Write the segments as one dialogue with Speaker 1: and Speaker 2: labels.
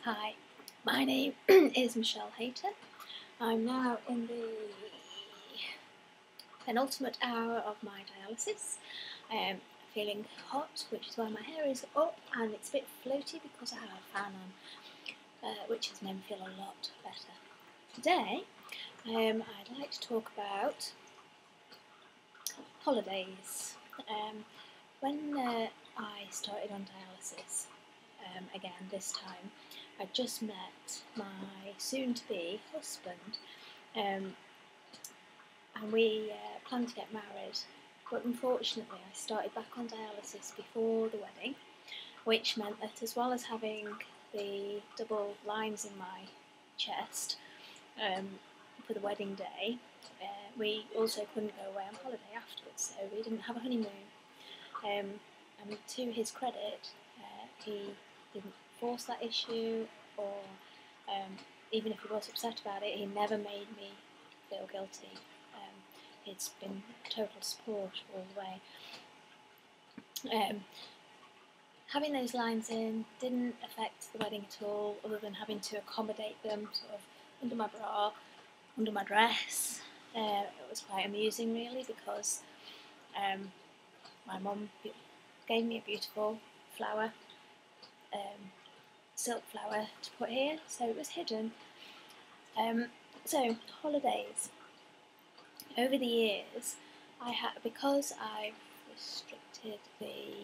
Speaker 1: Hi, my name is Mich Hayter. I'm now in the penultimate hour of my dialysis. I am feeling hot, which is why my hair is up, and it's a bit floaty because I have a fan on, which has made me feel a lot better. Today, I'd like to talk about holidays. When I started on dialysis, again this time, I just met my soon-to-be husband, and we planned to get married, but unfortunately I started back on dialysis before the wedding, which meant that as well as having the double lines in my chest for the wedding day, we also couldn't go away on holiday afterwards, so we didn't have a honeymoon. And to his credit, he didn't force that issue, or even if he was upset about it, he never made me feel guilty. It's been total support all the way. Having those lines in didn't affect the wedding at all, other than having to accommodate them sort of under my bra, under my dress. It was quite amusing really, because my mum gave me a beautiful flower, silk flower to put here, so it was hidden. So holidays. Over the years, because I've restricted the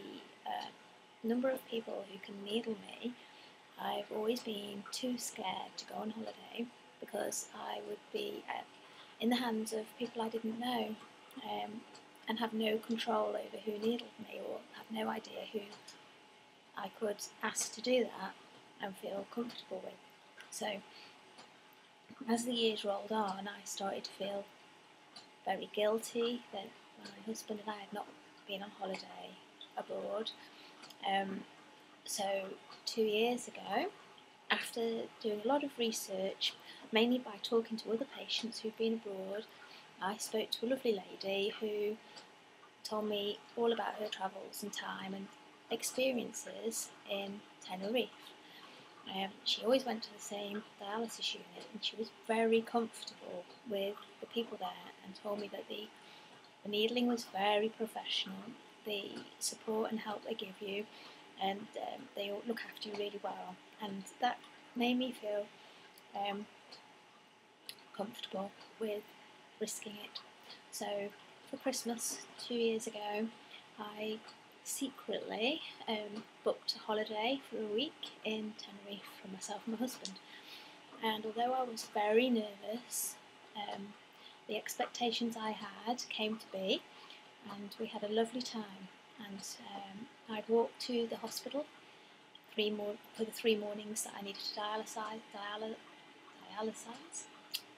Speaker 1: number of people who can needle me, I've always been too scared to go on holiday, because I would be in the hands of people I didn't know, and have no control over who needled me, or have no idea who I could ask to do that and feel comfortable with. So as the years rolled on, I started to feel very guilty that my husband and I had not been on holiday abroad. So 2 years ago, after doing a lot of research, mainly by talking to other patients who'd been abroad, I spoke to a lovely lady who told me all about her travels and time and experiences in Tenerife. She always went to the same dialysis unit, and she was very comfortable with the people there, and told me that the needling was very professional, the support and help they give you, and they all look after you really well, and that made me feel comfortable with risking it. So for Christmas 2 years ago, I secretly booked a holiday for a week in Tenerife for myself and my husband. And although I was very nervous, the expectations I had came to be, and we had a lovely time. And I'd walked to the hospital for the 3 mornings that I needed to dialyse.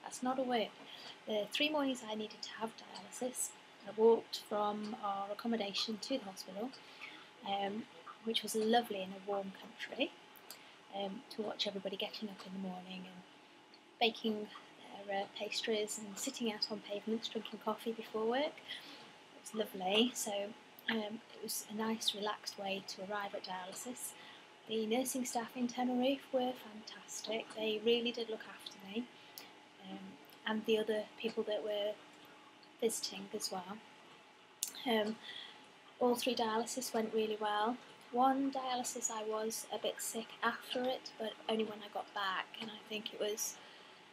Speaker 1: That's not a word. The 3 mornings I needed to have dialysis, I walked from our accommodation to the hospital, which was lovely in a warm country, to watch everybody getting up in the morning and baking their pastries and sitting out on pavements drinking coffee before work. It was lovely. So it was a nice relaxed way to arrive at dialysis. The nursing staff in Tenerife were fantastic. They really did look after me, and the other people that were visiting as well. All 3 dialysis went really well. One dialysis I was a bit sick after it, but only when I got back, and I think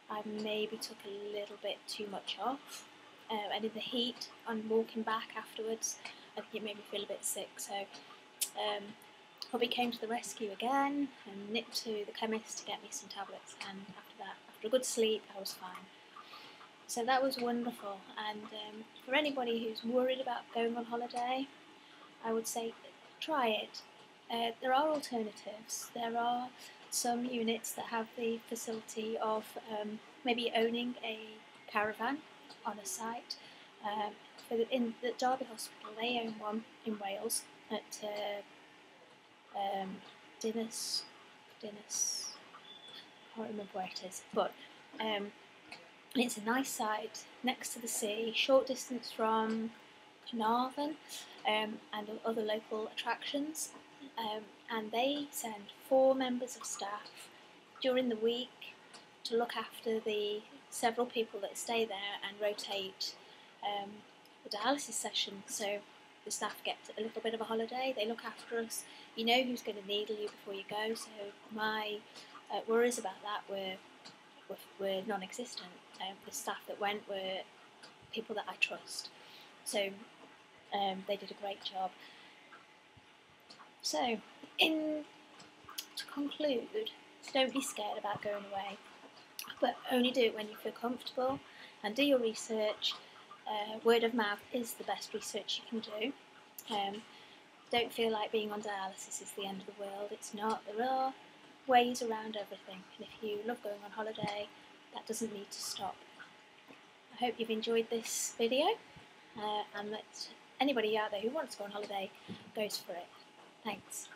Speaker 1: I maybe took a little bit too much off, and in the heat on walking back afterwards, I think it made me feel a bit sick, so hubby came to the rescue again and nipped to the chemist to get me some tablets, and after that, after a good sleep, I was fine. So that was wonderful, and for anybody who's worried about going on holiday, I would say try it. There are alternatives. There are some units that have the facility of maybe owning a caravan on a site. In the Derby Hospital, they own one in Wales at Dinas, I can't remember where it is, but it's a nice site next to the sea, short distance from Carnarvon and other local attractions, and they send 4 members of staff during the week to look after the several people that stay there and rotate the dialysis session. So the staff get a little bit of a holiday. They look after us. You know who's going to needle you before you go. So my worries about that were non-existent. The staff that went were people that I trust. So they did a great job. So to conclude, don't be scared about going away, but only do it when you feel comfortable and do your research. Word of mouth is the best research you can do. Don't feel like being on dialysis is the end of the world. It's not. There are ways around everything, and if you love going on holiday, that doesn't need to stop. I hope you've enjoyed this video, and that anybody out there who wants to go on holiday goes for it. Thanks.